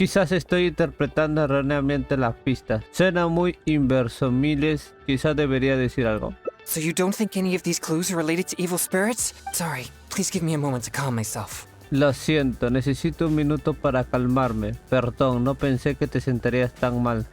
Quizás estoy interpretando erróneamente las pistas. Suena muy inverosímiles. Quizás debería decir algo. So you don't think any of these clues are related to evil spirits? Sorry, please give me a moment to calm myself. Lo siento, necesito un minuto para calmarme. Perdón, no pensé que te sentirías tan mal.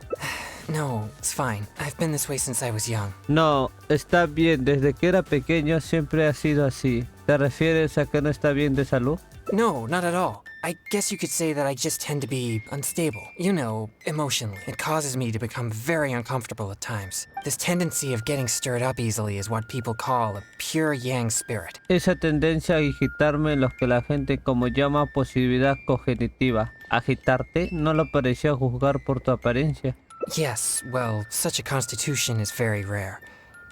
No, it's fine. I've been this way since I was young. No, está bien. Desde que era pequeño siempre ha sido así. ¿Te refieres a que no está bien de salud? No, not at all. I guess you could say that I just tend to be unstable. You know, emotionally. It causes me to become very uncomfortable at times. This tendency of getting stirred up easily is what people call a pure yang spirit. Esa tendencia a agitarme en lo que la gente como llama posibilidad cognitiva. Agitarte no lo pareció juzgar por tu apariencia. Yes, well, such a constitution is very rare.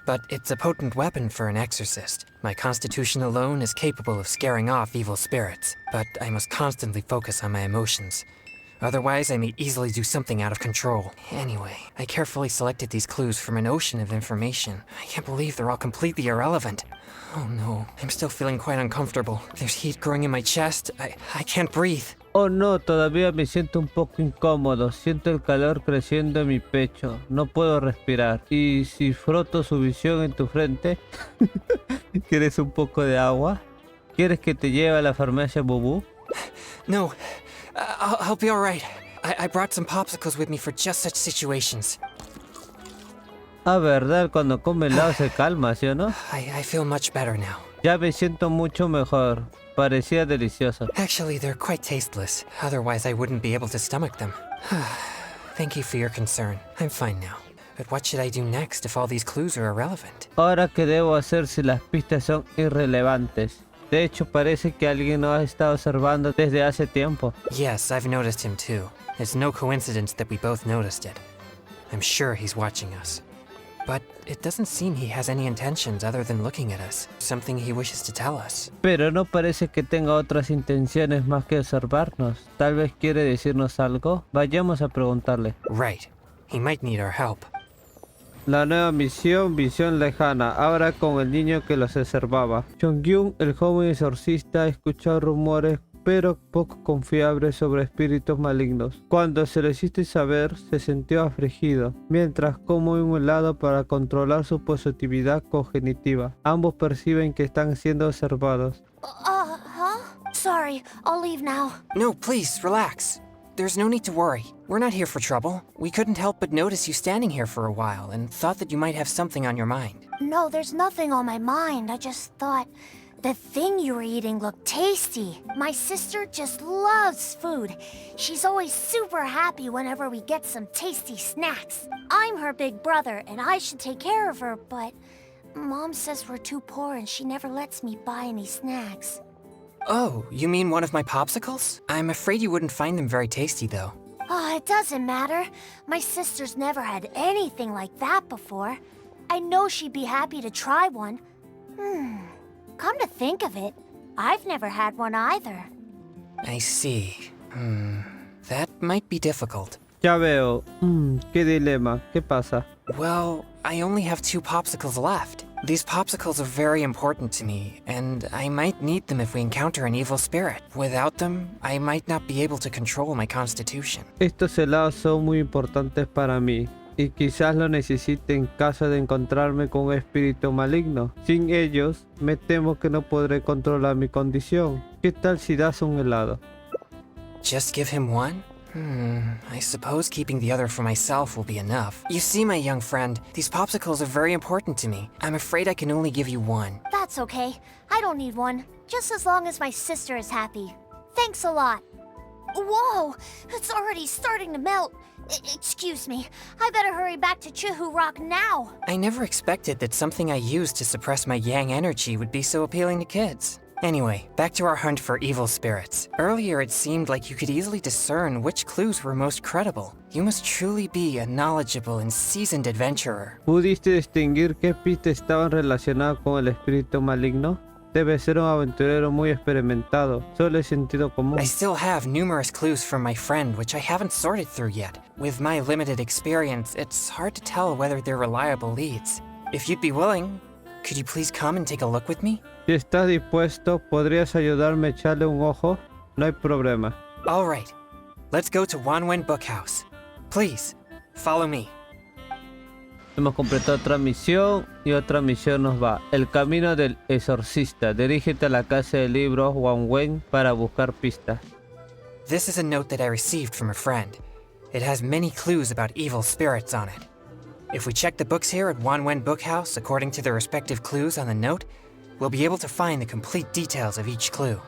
But it's a potent weapon for an exorcist. My constitution alone is capable of scaring off evil spirits, but I must constantly focus on my emotions. Otherwise, I may easily do something out of control. Anyway, I carefully selected these clues from an ocean of information. I can't believe they're all completely irrelevant. Oh no, I'm still feeling quite uncomfortable. There's heat growing in my chest. I can't breathe. Oh no, todavía me siento un poco incómodo. Siento el calor creciendo en mi pecho. No puedo respirar. Y si froto su visión en tu frente... ¿Quieres un poco de agua? ¿Quieres que te lleve a la farmacia Bubú? No, I'll be alright. I brought some popsicles with me for just such situations. Ah, verdad, cuando come helado se calma, ¿sí o no? I feel much better now. Ya me siento mucho mejor. Parecía delicioso. Actually, they're quite tasteless. Otherwise, I wouldn't be able to stomach them. Thank you for your concern. I'm fine now. But what should I do next if all these clues are irrelevant? Ahora, ¿qué debo hacer si las pistas son irrelevantes? De hecho, parece que alguien nos ha estado observando desde hace tiempo. Yes, I've noticed him too. It's no coincidence that we both noticed it. I'm sure he's watching us. But it doesn't seem he has any intentions other than looking at us. Something he wishes to tell us. Pero no parece que tenga otras intenciones más que observarnos. Tal vez quiere decirnos algo. Vayamos a preguntarle. Right. He might need our help. La nueva misión, visión lejana, ahora con el niño que los observaba. Chongyun, el joven exorcista, escuchó rumores pero poco confiables sobre espíritus malignos. Cuando se lo hiciste saber, se sintió afligido, mientras come un helado para controlar su positividad cognitiva. Ambos perciben que están siendo observados. Sorry, I'll leave now. No, please, relax. There's no need to worry. We're not here for trouble. We couldn't help but notice you standing here for a while and thought that you might have something on your mind. No, there's nothing on my mind. I just thought the thing you were eating looked tasty. My sister just loves food. She's always super happy whenever we get some tasty snacks. I'm her big brother and I should take care of her, but Mom says we're too poor and she never lets me buy any snacks. Oh, you mean one of my popsicles? I'm afraid you wouldn't find them very tasty, though. Oh, it doesn't matter. My sister's never had anything like that before. I know she'd be happy to try one. Come to think of it, I've never had one either. I see. That might be difficult. Ya veo. Qué dilema. ¿Qué pasa? Well, I only have 2 popsicles left. These popsicles are very important to me, and I might need them if we encounter an evil spirit. Without them, I might not be able to control my constitution. Estos helados son muy importantes para mí, y quizás lo necesite en caso de encontrarme con un espíritu maligno. Sin ellos, me temo que no podré controlar mi condición. ¿Qué tal si das un helado? Just give him one? I suppose keeping the other for myself will be enough. You see, my young friend, these popsicles are very important to me. I'm afraid I can only give you one. That's okay. I don't need one. Just as long as my sister is happy. Thanks a lot. Whoa! It's already starting to melt. Excuse me. I better hurry back to Chihu Rock now. I never expected that something I used to suppress my yang energy would be so appealing to kids. Anyway, back to our hunt for evil spirits. Earlier it seemed like you could easily discern which clues were most credible. You must truly be a knowledgeable and seasoned adventurer. ¿Pudiste distinguir qué pistas estaban relacionadas con el espíritu maligno? Debe ser un aventurero muy experimentado. Solo es sentido común. I still have numerous clues from my friend which I haven't sorted through yet. With my limited experience, it's hard to tell whether they're reliable leads. If you'd be willing, could you please come and take a look with me? Si estás dispuesto, ¿podrías ayudarme a echarle un ojo? No hay problema. All right. let's go to Wanwen Bookhouse. Please, follow me. Hemos completado otra misión y otra misión nos va. El camino del exorcista. Dirígete a la casa de libros Wanwen para buscar pistas. This is a note that I received from a friend. It has many clues about evil spirits on it. If we check the books here at Wanwen Bookhouse according to the respective clues on the note, we'll be able to find the complete details of each clue.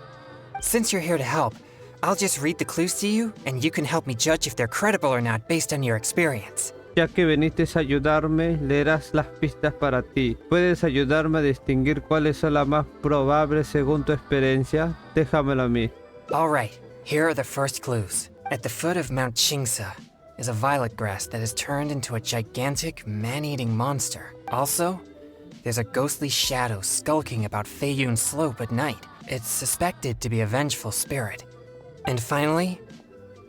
Since you're here to help, I'll just read the clues to you, and you can help me judge if they're credible or not based on your experience. Ya que viniste a ayudarme, leerás las pistas para ti. ¿Puedes ayudarme a distinguir cuáles son las más probables según tu experiencia? Déjamelo a mí. Alright, here are the first clues. At the foot of Mount Chingsa is a violet grass that has turned into a gigantic, man-eating monster. Also, there's a ghostly shadow skulking about Feiyun Slope at night. It's suspected to be a vengeful spirit. And finally,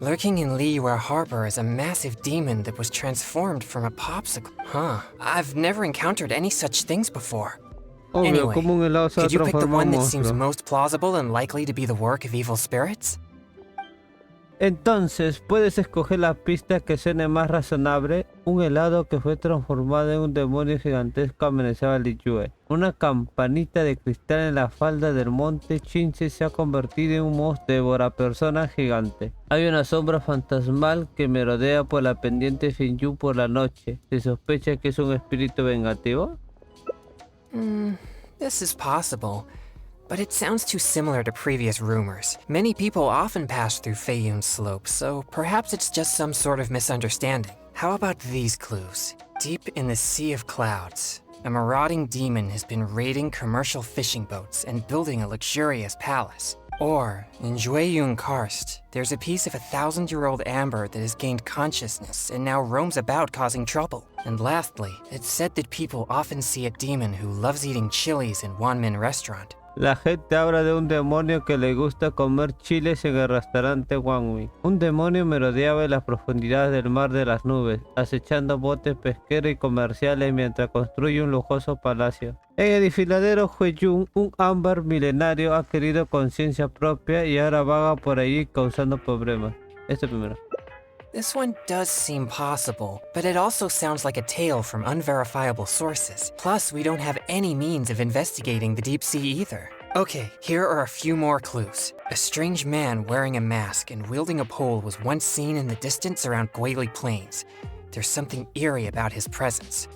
lurking in Liyue Harbor is a massive demon that was transformed from a popsicle. I've never encountered any such things before. Obvio, Anyway, como un helado se va a could you pick the transformar one en that seems monstruo. most plausible and likely to be the work of evil spirits? Entonces, puedes escoger la pista que suene más razonable. Un helado que fue transformado en un demonio gigantesco amenazaba a Liyue. Una campanita de cristal en la falda del monte Chinche se ha convertido en un monstruo devorapersonas gigante. Hay una sombra fantasmal que merodea por la pendiente Finju por la noche. ¿Se sospecha que es un espíritu vengativo? This is possible, but it sounds too similar to previous rumors. Many people often pass through Feiyun Slope, so perhaps it's just some sort of misunderstanding. How about these clues? Deep in the Sea of Clouds, a marauding demon has been raiding commercial fishing boats and building a luxurious palace. Or, in Jueyun Karst, there's a piece of 1,000-year-old amber that has gained consciousness and now roams about causing trouble. And lastly, it's said that people often see a demon who loves eating chilies in Wanmin Restaurant. La gente habla de un demonio que le gusta comer chiles en el restaurante Wanwi. Un demonio merodeaba en las profundidades del mar de las nubes, acechando botes pesqueros y comerciales mientras construye un lujoso palacio. En el desfiladero Jueyun, un ámbar milenario ha adquirido conciencia propia y ahora vaga por allí causando problemas. Este primero. This one does seem possible, but it also sounds like a tale from unverifiable sources. Plus, we don't have any means of investigating the deep sea either. Okay, here are a few more clues. A strange man wearing a mask and wielding a pole was once seen in the distance around Guili Plains. There's something eerie about his presence.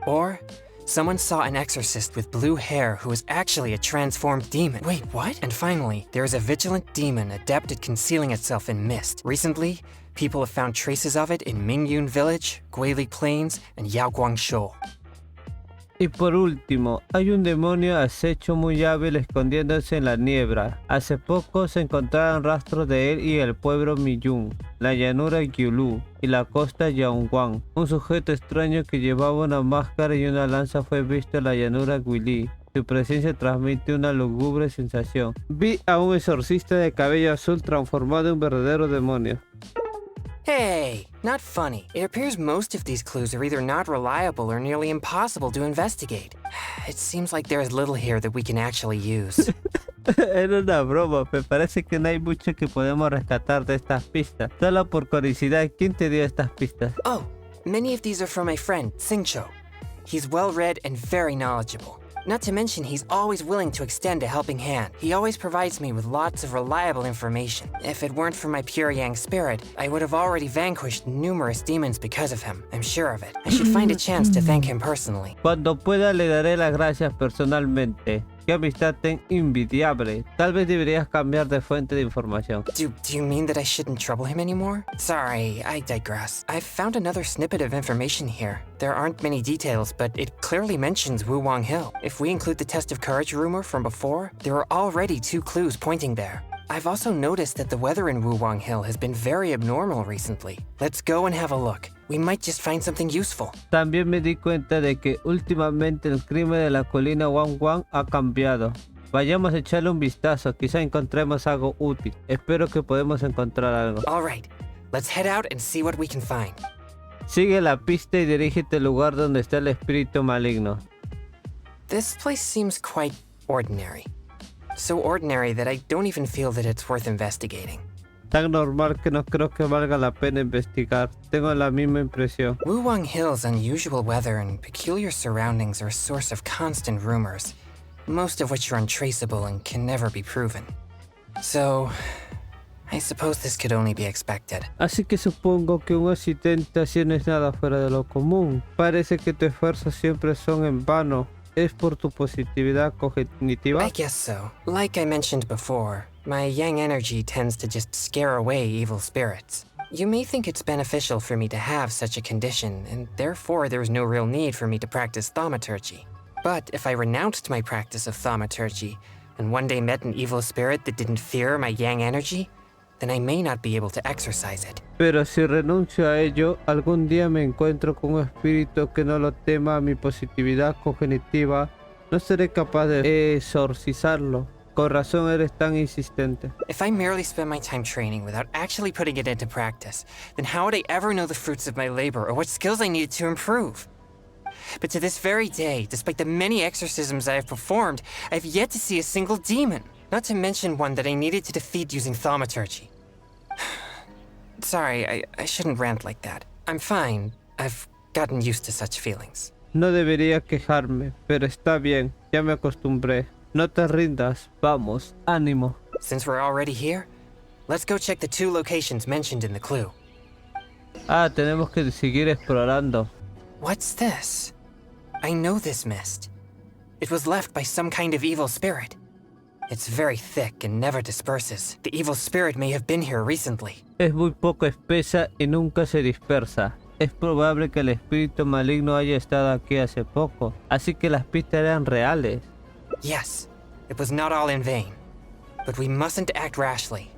Or, someone saw an exorcist with blue hair who is actually a transformed demon. Wait, what? And finally, there is a vigilant demon adept at concealing itself in mist. Recently, people have found traces of it in Mingyun Village, Guili Plains, and Yaoguangshou. Y por último, hay un demonio acecho muy hábil escondiéndose en la niebla. Hace poco se encontraron rastros de él y el pueblo Miyun, la llanura Gyulu y la costa Yaoguang. Un sujeto extraño que llevaba una máscara y una lanza fue visto en la llanura Guili. Su presencia transmite una lúgubre sensación. Vi a un exorcista de cabello azul transformado en un verdadero demonio. Hey, not funny. It appears most of these clues are either not reliable or nearly impossible to investigate. It seems like there is little here that we can actually use. Era una broma, me parece que no hay mucho que podemos rescatar de estas pistas. Solo por curiosidad, ¿quién te dio estas pistas? Oh, many of these are from my friend, Singcho. He's well-read and very knowledgeable. Not to mention, he's always willing to extend a helping hand. He always provides me with lots of reliable information. If it weren't for my pure yang spirit, I would have already vanquished numerous demons because of him. I'm sure of it. I should find a chance to thank him personally. Cuando pueda le daré las gracias personalmente. Qué amistad tan envidiable. Tal vez deberías cambiar de fuente de información. Do you mean that I shouldn't trouble him anymore? Sorry, I digress. I've found another snippet of information here. There aren't many details, but it clearly mentions Wuwang Hill. If we include the test of courage rumor from before, there are already 2 clues pointing there. I've also noticed that the weather in Wuwang Hill has been very abnormal recently. Let's go and have a look. We might just find something useful. También me di cuenta de que últimamente el crimen de la colina Wangwang ha cambiado. Vayamos a echarle un vistazo, quizá encontremos algo útil. Espero que podamos encontrar algo. Alright, let's head out and see what we can find. Sigue la pista y dirígete al lugar donde está el espíritu maligno. This place seems quite ordinary. So ordinary that I don't even feel that it's worth investigating. Tan normal que no creo que valga la pena investigar. Tengo la misma impresión. Wuwang Hill's unusual weather and peculiar surroundings are a source of constant rumors, most of which are untraceable and can never be proven. So, I suppose this could only be expected. Así que supongo que un accidente así no es nada fuera de lo común. Parece que tus esfuerzos siempre son en vano. ¿Es por tu positividad cognitiva? I guess so. Like I mentioned before, my yang energy tends to just scare away evil spirits. You may think it's beneficial for me to have such a condition, and therefore there's no real need for me to practice thaumaturgy. But if I renounced my practice of thaumaturgy, and one day met an evil spirit that didn't fear my yang energy, then I may not be able to exercise it. Pero si renuncio a ello, algún día me encuentro con un espíritu que no lo tema a mi positividad cognitiva, no seré capaz de exorcizarlo. Con razón eres tan insistente. If I merely spend my time training without actually putting it into practice, then how would I ever know the fruits of my labor or what skills I needed to improve? But to this very day, despite the many exorcisms I have performed, I have yet to see a single demon, not to mention one that I needed to defeat using thaumaturgy. Sorry, I shouldn't rant like that. I'm fine. I've gotten used to such feelings. No debería quejarme, pero está bien, ya me acostumbré. No te rindas, vamos, ánimo. Since we're already here, let's go check the 2 locations mentioned in the clue. Ah, tenemos que seguir explorando. What's this? I know this mist. It was left by some kind of evil spirit. It's very thick and never disperses. The evil spirit may have been here recently. Es muy poco espesa y nunca se dispersa. Es probable que el espíritu maligno haya estado aquí hace poco, así que las pistas eran reales. Yes, it was not all in vain. But we mustn't act rashly.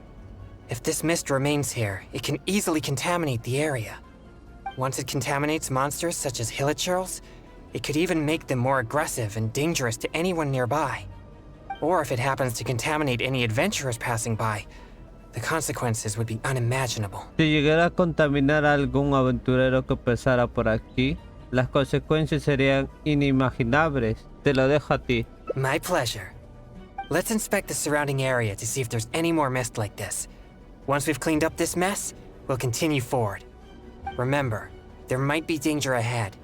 If this mist remains here, it can easily contaminate the area. Once it contaminates monsters such as hilichurls, it could even make them more aggressive and dangerous to anyone nearby. Or if it happens to contaminate any adventurers passing by, the consequences would be unimaginable. Si llegara a contaminar a algún aventurero que pasara por aquí, las consecuencias serían inimaginables. Te lo dejo a ti. My pleasure. Let's inspect the surrounding area to see if there's any more mist like this. Once we've cleaned up this mess, we'll continue forward. Remember, there might be danger ahead.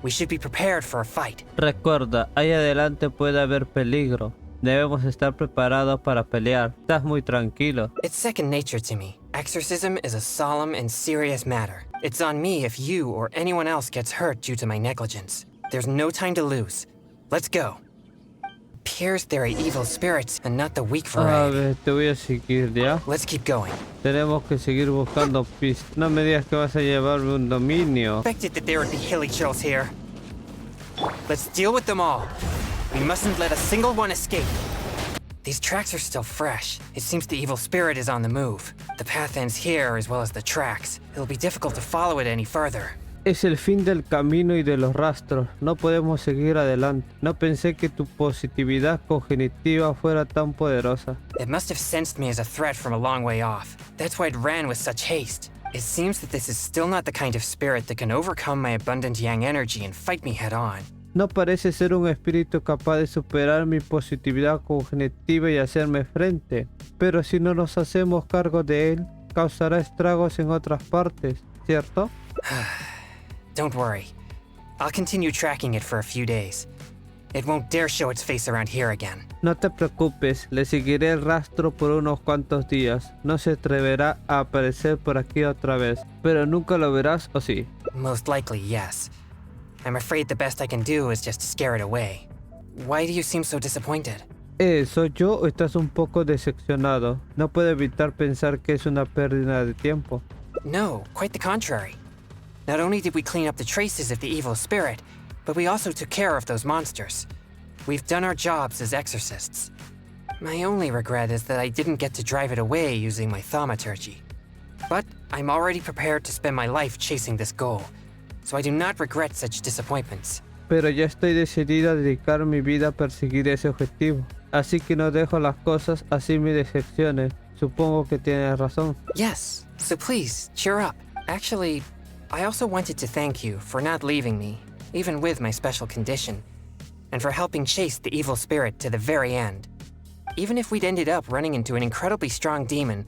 We should be prepared for a fight. Recuerda, ahí adelante puede haber peligro. Debemos estar preparados para pelear. Estás muy tranquilo. It's second nature to me. Exorcism is a solemn and serious matter. It's on me if you or anyone else gets hurt due to my negligence. There's no time to lose. Let's go. Appears there are evil spirits and not the weak A variety. ver, te voy a seguir, ¿ya? Let's keep going. Tenemos que seguir buscando pistas. No me digas que vas a llevarme un dominio. Expected that there would be hilichurls here. Let's deal with them all. We mustn't let a single one escape. These tracks are still fresh. It seems the evil spirit is on the move. The path ends here as well as the tracks. It'll be difficult to follow it any further. Es el fin del camino y de los rastros. No podemos seguir adelante. No pensé que tu positividad cognitiva fuera tan poderosa. It must have sensed me as a threat from a long way off. That's why it ran with such haste. It seems that this is still not the kind of spirit that can overcome my abundant yang energy and fight me head on. No parece ser un espíritu capaz de superar mi positividad cognitiva y hacerme frente. Pero si no nos hacemos cargo de él, causará estragos en otras partes, ¿cierto? Don't worry. I'll continue tracking it for a few days. It won't dare show its face around here again. No te preocupes, le seguiré el rastro por unos cuantos días. No se atreverá a aparecer por aquí otra vez. Pero nunca lo verás, ¿o sí? Most likely, yes. I'm afraid the best I can do is just to scare it away. Why do you seem so disappointed? ¿Soy yo o estás un poco decepcionado? No puedo evitar pensar que es una pérdida de tiempo. No, quite the contrary. Not only did we clean up the traces of the evil spirit, but we also took care of those monsters. We've done our jobs as exorcists. My only regret is that I didn't get to drive it away using my thaumaturgy. But I'm already prepared to spend my life chasing this goal, so I do not regret such disappointments. Pero ya estoy decidida a dedicar mi vida a perseguir ese objetivo. Así que no dejo las cosas así me decepcionen. Supongo que tienes razón. Yes, so please, cheer up. Actually, I also wanted to thank you for not leaving me, even with my special condition, and for helping chase the evil spirit to the very end. Even if we'd ended up running into an incredibly strong demon,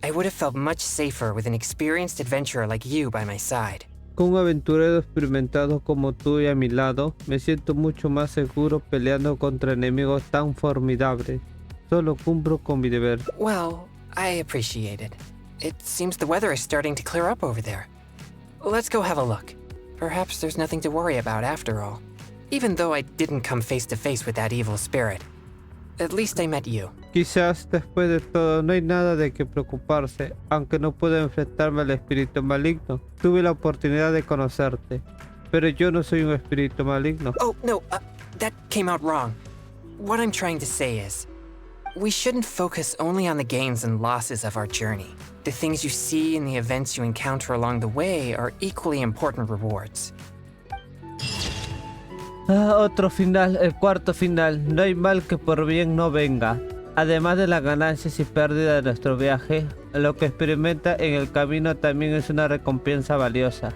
I would have felt much safer with an experienced adventurer like you by my side. Con un aventurero experimentado como tú y a mi lado, me siento mucho más seguro peleando contra enemigos tan formidables. Solo cumplo con mi deber. Well, I appreciate it. It seems the weather is starting to clear up over there. Let's go have a look. Perhaps there's nothing to worry about after all. Even though I didn't come face to face with that evil spirit. At least I met you. Quizás después de todo no hay nada de qué preocuparse, aunque no puedo enfrentarme al espíritu maligno. Tuve la oportunidad de conocerte, pero yo no soy un espíritu maligno. Oh, no, that came out wrong. What I'm trying to say is, we shouldn't focus only on the gains and losses of our journey. The things you see and the events you encounter along the way are equally important rewards. Otro final, el cuarto final. No hay mal que por bien no venga. Además de las ganancias y pérdidas de nuestro viaje, lo que experimenta en el camino también es una recompensa valiosa.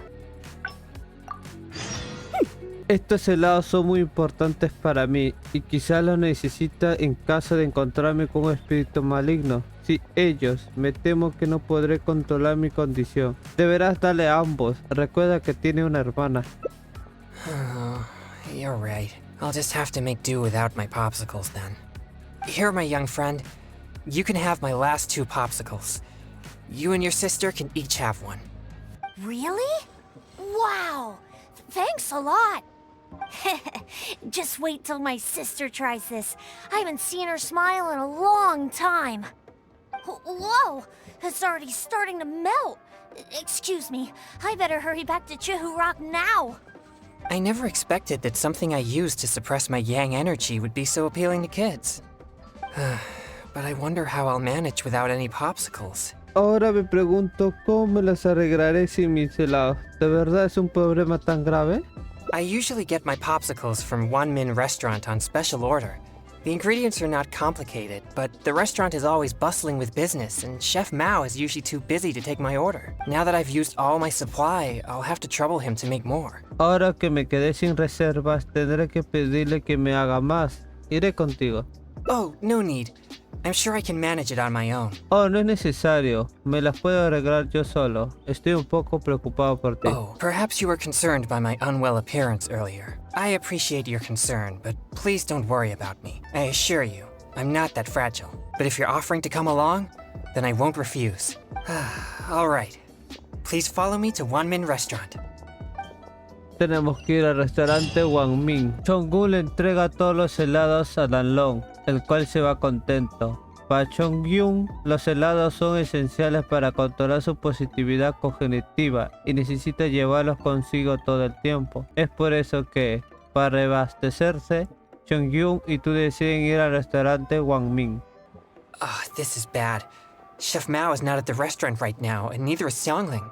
Estos helados son muy importantes para mí y quizás los necesita en caso de encontrarme con un espíritu maligno. Si ellos, me temo que no podré controlar mi condición. Deberás darle a ambos. Recuerda que tiene una hermana. You're right. I'll just have to make do without my popsicles then. Here, my young friend. You can have my last 2 popsicles. You and your sister can each have one. Really? Wow! Thanks a lot! Just wait till my sister tries this. I haven't seen her smile in a long time. Whoa! It's already starting to melt. Excuse me, I better hurry back to Chihu Rock now. I never expected that something I used to suppress my yang energy would be so appealing to kids. But I wonder how I'll manage without any popsicles. Ahora me pregunto cómo me las arreglaré sin mis helados. ¿De verdad es un problema tan grave? I usually get my popsicles from Wanmin Restaurant on special order. The ingredients are not complicated, but the restaurant is always bustling with business, and Chef Mao is usually too busy to take my order. Now that I've used all my supply, I'll have to trouble him to make more. Ahora que me quedé sin reservas, tendré que pedirle que me haga más. Iré contigo. Oh, no need. I'm sure I can manage it on my own. Oh, no es necesario. Me las puedo arreglar yo solo. Estoy un poco preocupado por ti. Oh, perhaps you were concerned by my unwell appearance earlier. I appreciate your concern, but please don't worry about me. I assure you, I'm not that fragile. But if you're offering to come along, then I won't refuse. All right. Please follow me to Wanmin Restaurant. Tenemos que ir al restaurante Wanmin. Chongyun le entrega todos los helados a Danlong, el cual se va contento. Para Chongyun, los helados son esenciales para controlar su positividad cognitiva y necesita llevarlos consigo todo el tiempo. Es por eso que, para reabastecerse, Chongyun y tú deciden ir al restaurante Wanmin. This is bad. Chef Mao is not at the restaurant right now, and neither is Xiangling.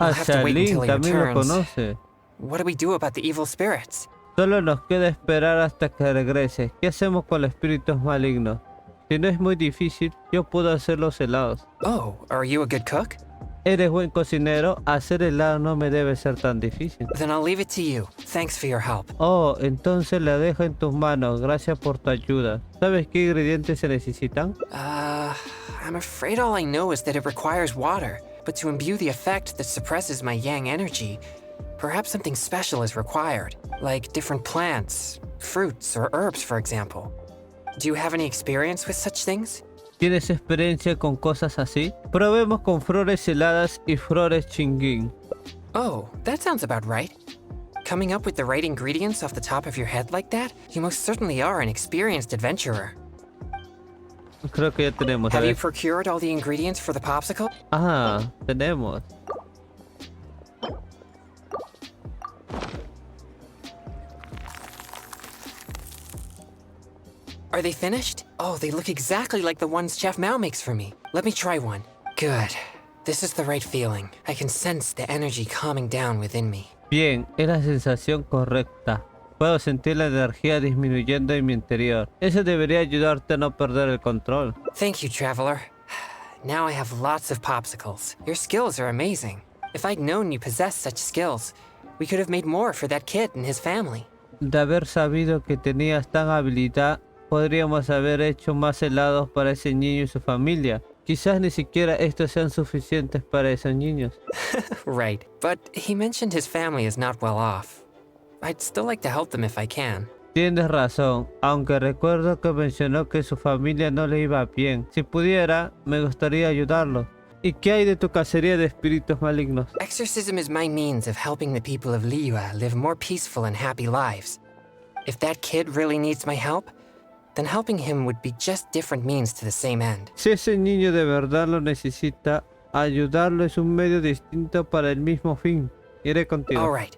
Ah, We'll have to wait until Xiaolin he también lo returns. conoce. What do we do about the evil spirits? Solo nos queda esperar hasta que regrese. ¿Qué hacemos con los espíritus malignos? Si no es muy difícil, yo puedo hacer los helados. Oh, are you a good cook? ¿Eres buen cocinero? Hacer helado no me debe ser tan difícil. Then I'll leave it to you. Thanks for your help. Oh, entonces la dejo en tus manos. Gracias por tu ayuda. ¿Sabes qué ingredientes se necesitan? I'm afraid all I know is that it requires water. But to imbue the effect that suppresses my yang energy, perhaps something special is required. Like different plants, fruits, or herbs, for example. Do you have any experience with such things? ¿Tienes experiencia con cosas así? Probemos con flores heladas y flores chinguín. Oh, that sounds about right. Coming up with the right ingredients off the top of your head like that? You most certainly are an experienced adventurer. Creo que ya tenemos. Have you procured all the ingredients for the popsicle? Ah, tenemos. Are they finished? Oh, they look exactly like the ones Chef Mao makes for me. Let me try one. Good. This is the right feeling. I can sense the energy calming down within me. Bien, es la sensación correcta. Puedo sentir la energía disminuyendo en mi interior. Eso debería ayudarte a no perder el control. Thank you, traveler. Now I have lots of popsicles. Your skills are amazing. If I'd known you possessed such skills, we could have made more for that kid and his family. De haber sabido que tenías tan habilidad, podríamos haber hecho más helados para ese niño y su familia. Quizás ni siquiera estos sean suficientes para esos niños. Right, but he mentioned his family is not well off. I'd still like to help them if I can. Tienes razón, aunque recuerdo que mencionó que su familia no le iba bien. Si pudiera, me gustaría ayudarlo. ¿Y qué hay de tu cacería de espíritus malignos? Exorcism is my means of helping the people of Liyue live more peaceful and happy lives. If that kid really needs my help, then helping him would be just different means to the same end. Si ese niño de verdad lo necesita, ayudarlo es un medio distinto para el mismo fin. Iré contigo. All right.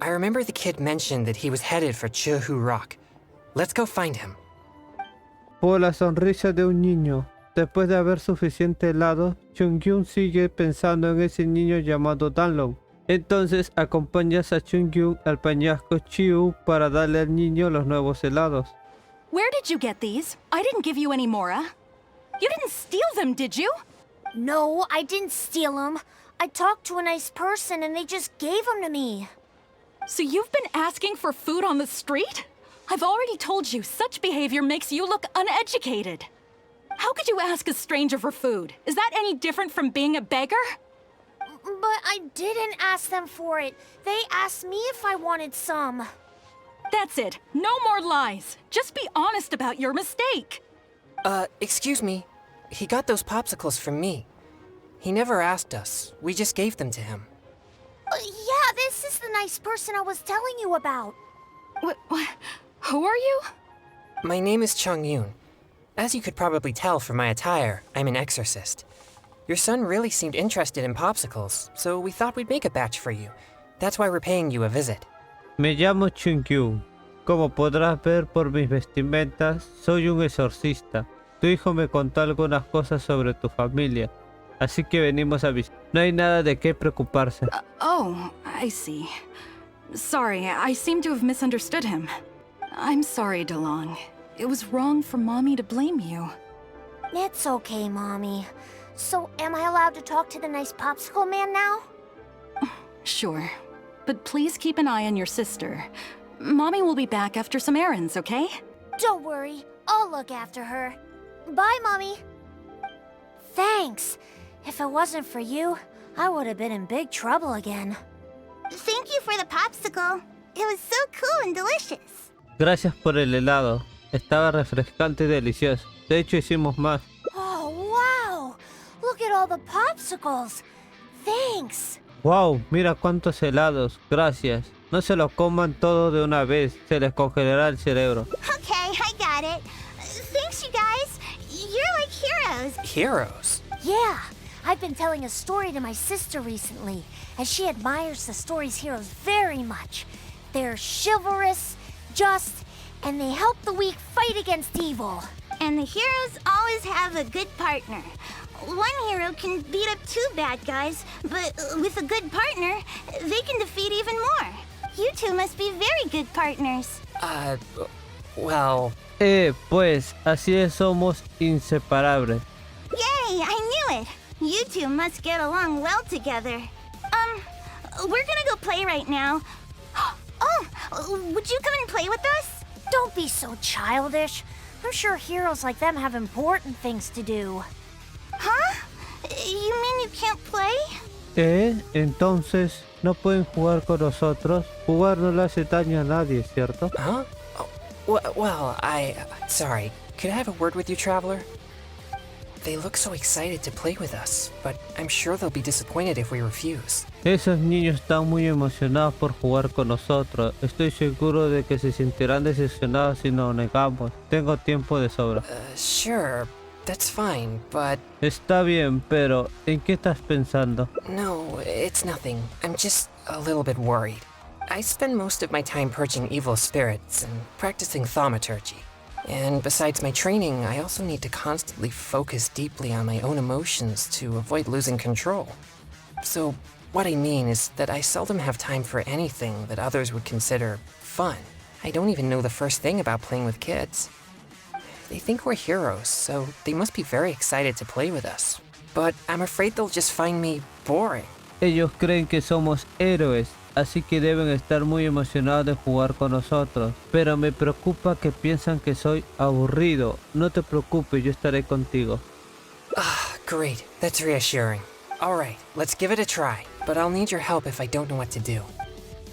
I remember the kid mentioned that he was headed for Chihu Rock. Let's go find him. Por la sonrisa de un niño. Después de haber suficiente helado, Chongyun sigue pensando en ese niño llamado Danlong. Entonces acompañas a Chongyun al peñasco Chiu para darle al niño los nuevos helados. Where did you get these? I didn't give you any, Mora. You didn't steal them, did you? No, I didn't steal them. I talked to a nice person and they just gave them to me. So you've been asking for food on the street? I've already told you, such behavior makes you look uneducated. How could you ask a stranger for food? Is that any different from being a beggar? But I didn't ask them for it. They asked me if I wanted some. That's it. No more lies. Just be honest about your mistake. Excuse me. He got those popsicles from me. He never asked us. We just gave them to him. Yeah, this is the nice person I was telling you about. What? Who are you? My name is Chongyun. As you could probably tell from my attire, I'm an exorcist. Your son really seemed interested in popsicles, so we thought we'd make a batch for you. That's why we're paying you a visit. Me llamo Chongyun. Como podrás ver por mis vestimentas, soy un exorcista. Tu hijo me contó algunas cosas sobre tu familia, así que venimos a visitar. No hay nada de qué preocuparse. Oh, I see. Sorry, I seem to have misunderstood him. I'm sorry, DeLong. It was wrong for Mommy to blame you. It's okay, Mommy. So, am I allowed to talk to the nice popsicle man now? Sure. But please keep an eye on your sister. Mommy will be back after some errands, okay? Don't worry, I'll look after her. Bye, Mommy. Thanks. If it wasn't for you, I would have been in big trouble again. Thank you for the popsicle. It was so cool and delicious. Gracias por el helado. Estaba refrescante y delicioso. De hecho, hicimos más. Oh, wow! Look at all the popsicles. Thanks. Wow, mira cuántos helados. Gracias. No se los coman todos de una vez. Se les congelará el cerebro. Okay, I got it. Thanks, you guys. You're like heroes. Heroes? Yeah, I've been telling a story to my sister recently, and she admires the story's heroes very much. They're chivalrous, just, and they help the weak fight against evil. And the heroes always have a good partner. One hero can beat up two bad guys, but with a good partner, they can defeat even more. You two must be very good partners. Well... Pues, así es, somos inseparables. Yay, I knew it. You two must get along well together. We're gonna go play right now. Oh, would you come and play with us? Don't be so childish. I'm sure heroes like them have important things to do. Huh? You mean you can't play? Entonces, ¿no pueden jugar con nosotros? Jugar no le hace daño a nadie, ¿cierto? Huh? Oh, well, sorry. Could I have a word with you, Traveler? They look so excited to play with us, but I'm sure they'll be disappointed if we refuse. Esos niños están muy emocionados por jugar con nosotros. Estoy seguro de que se sentirán decepcionados si nos negamos. Tengo tiempo de sobra. Sure, that's fine, but... Está bien, pero ¿en qué estás pensando? No, it's nothing. I'm just a little bit worried. I spend most of my time purging evil spirits and practicing thaumaturgy. And besides my training, I also need to constantly focus deeply on my own emotions to avoid losing control. So, what I mean is that I seldom have time for anything that others would consider fun. I don't even know the first thing about playing with kids. They think we're heroes, so they must be very excited to play with us. But I'm afraid they'll just find me boring. Ellos creen que somos héroes, así que deben estar muy emocionados de jugar con nosotros. Pero me preocupa que piensan que soy aburrido. No te preocupes, yo estaré contigo. Great, that's reassuring. Alright, let's give it a try. But I'll need your help if I don't know what to do.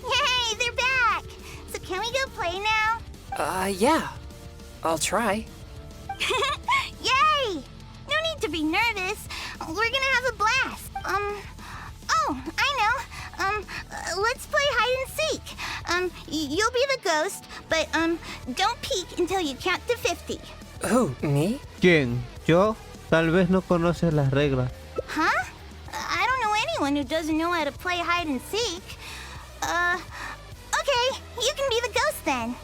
Yay, they're back! So can we go play now? Yeah. I'll try. Yay! No need to be nervous. We're gonna have a blast. Oh, I know. Let's play hide and seek. You'll be the ghost, but, don't peek until you count to 50. Who, me? ¿Quién? ¿Yo? Tal vez no conoces las reglas. Huh? I don't know anyone who doesn't know how to play hide and seek. Okay, you can be the ghost then.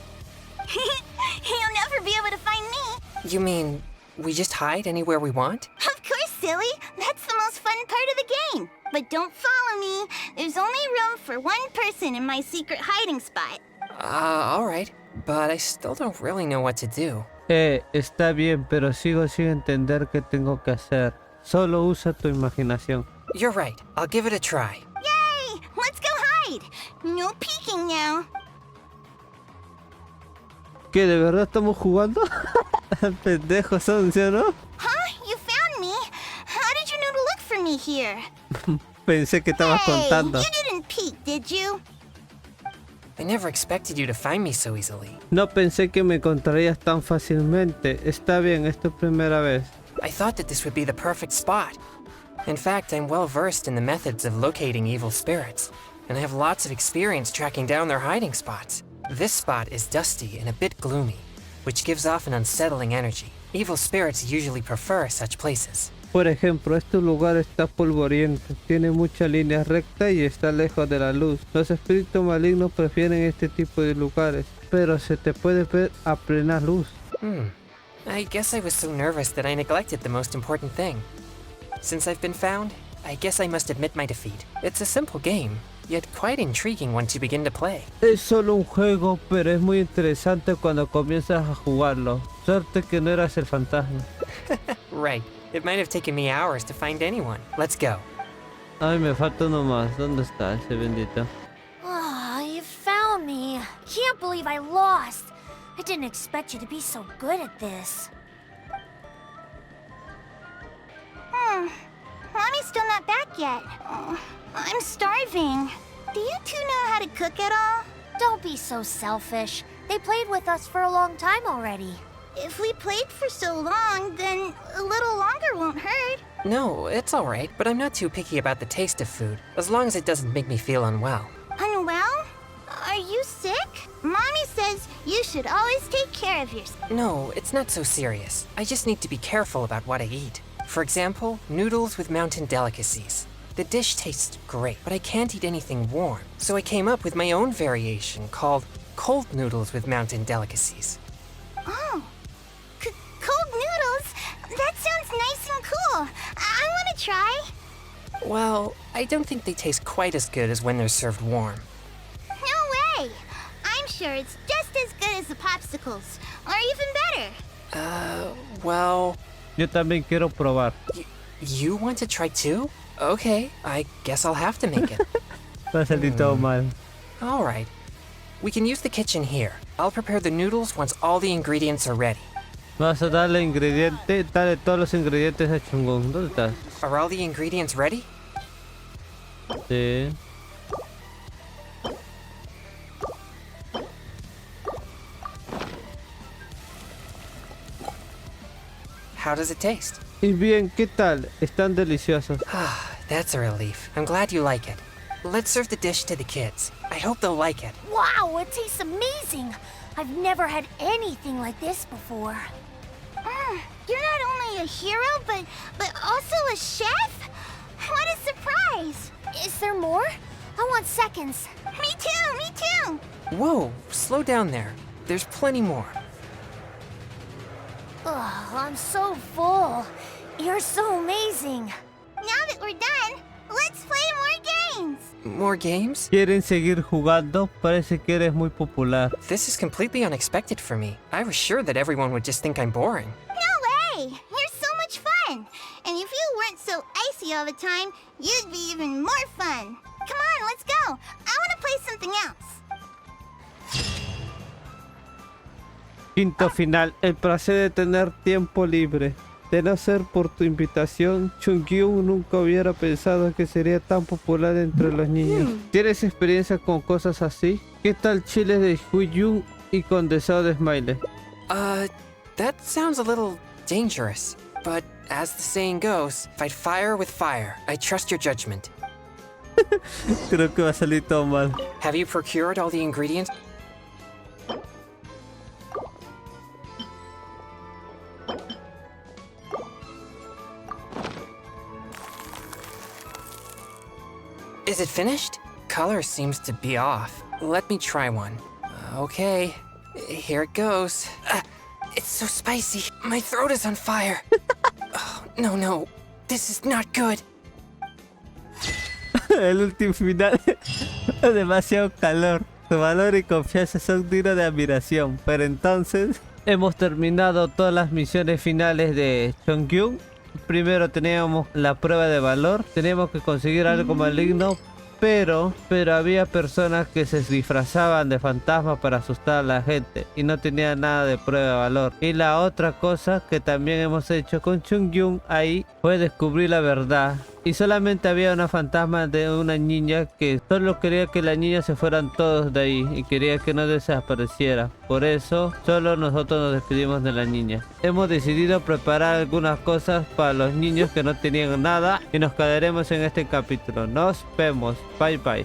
You'll never be able to find me. You mean, we just hide anywhere we want? Of course, silly. That's the most fun part of the game. But don't follow me. There's only room for one person in my secret hiding spot. Alright. But I still don't really know what to do. Está bien, pero sigo sin entender qué tengo que hacer. Solo usa tu imaginación. You're right. I'll give it a try. Yay! Let's go hide. No peeking now. ¿Qué, de verdad estamos jugando? Pendejos son, ¿sí o no? Huh? You found me? How did you know to look for me here? Pensé que estabas Hey, contando. you didn't peek, did you? I never expected you to find me so easily. No pensé que me encontrarías tan fácilmente. Está bien, es tu primera vez. I thought that this would be the perfect spot. In fact, I'm well versed in the methods of locating evil spirits, and I have lots of experience tracking down their hiding spots. This spot is dusty and a bit gloomy, which gives off an unsettling energy. Evil spirits usually prefer such places. Por ejemplo, este lugar está polvoriento, tiene muchas líneas rectas y está lejos de la luz. Los espíritus malignos prefieren este tipo de lugares, pero se te puede ver a plena luz. I guess I was so nervous that I neglected the most important thing. Since I've been found, I guess I must admit my defeat. It's a simple game, yet quite intriguing once you begin to play. Es solo un juego, pero es muy interesante cuando comienzas a jugarlo. Suerte que no eras el fantasma. Right. It might have taken me hours to find anyone. Let's go. Ay, me falta uno más. ¿Dónde está ese bendito? Ah, you found me. Can't believe I lost. I didn't expect you to be so good at this. Mommy's still not back yet. I'm starving. Do you two know how to cook at all? Don't be so selfish. They played with us for a long time already. If we played for so long, then a little longer won't hurt. No, it's alright, but I'm not too picky about the taste of food, as long as it doesn't make me feel unwell. Unwell? Are you sick? Mommy says you should always take care of yourself. No, it's not so serious. I just need to be careful about what I eat. For example, noodles with mountain delicacies. The dish tastes great, but I can't eat anything warm. So I came up with my own variation called cold noodles with mountain delicacies. Oh, cold noodles? That sounds nice and cool. I want to try. Well, I don't think they taste quite as good as when they're served warm. No way. I'm sure it's just as good as the popsicles, or even better. Well, Yo también quiero probar. you want to try too? Okay, I guess I'll have to make it. Va a salir todo mal. Alright. We can use the kitchen here. I'll prepare the noodles once all the ingredients are ready. Vas a darle dale todos los ingredientes a Chongyun. ¿Dónde estás? Are all the ingredients ready? Sí. How does it taste? Y bien, ¿qué tal? Están deliciosos. That's a relief. I'm glad you like it. Let's serve the dish to the kids. I hope they'll like it. Wow, it tastes amazing. I've never had anything like this before. You're not only a hero, but also a chef? What a surprise! Is there more? I want seconds. Me too! Whoa, slow down there. There's plenty more. Ugh, I'm so full. You're so amazing. Now that we're done, let's play more games! More games? ¿Quieren seguir jugando? Parece que eres muy popular. This is completely unexpected for me. I was sure that everyone would just think I'm boring. No way! You're so much fun! And if you weren't so icy all the time, you'd be even more fun. Come on, let's go! I want to play something else. Quinto final, el placer de tener tiempo libre. De no ser por tu invitación, Chongyun nunca hubiera pensado que sería tan popular entre los niños. ¿Tienes experiencia con cosas así? ¿Qué tal chiles de Huyun y condensado de Smiley? That sounds a little dangerous. But as the saying goes, fight fire with fire. I trust your judgment. Creo que va a salir todo mal. Have you procured all the ingredients? Is it finished? Color seems to be off. Let me try one. Okay, here it goes. It's so spicy. My throat is on fire. Oh, no. This is not good. El último final. Demasiado calor. Su valor y confianza son dignos de admiración. Pero entonces hemos terminado todas las misiones finales de Chongyun. Primero teníamos la prueba de valor. Teníamos que conseguir algo maligno. Pero había personas que se disfrazaban de fantasmas para asustar a la gente y no tenían nada de prueba de valor. Y la otra cosa que también hemos hecho con Chongyun ahí fue descubrir la verdad. Y solamente había una fantasma de una niña que solo quería que la niña se fueran todos de ahí y quería que no desapareciera. Por eso solo nosotros nos despedimos de la niña. Hemos decidido preparar algunas cosas para los niños que no tenían nada y nos quedaremos en este capítulo. Nos vemos. Bye bye.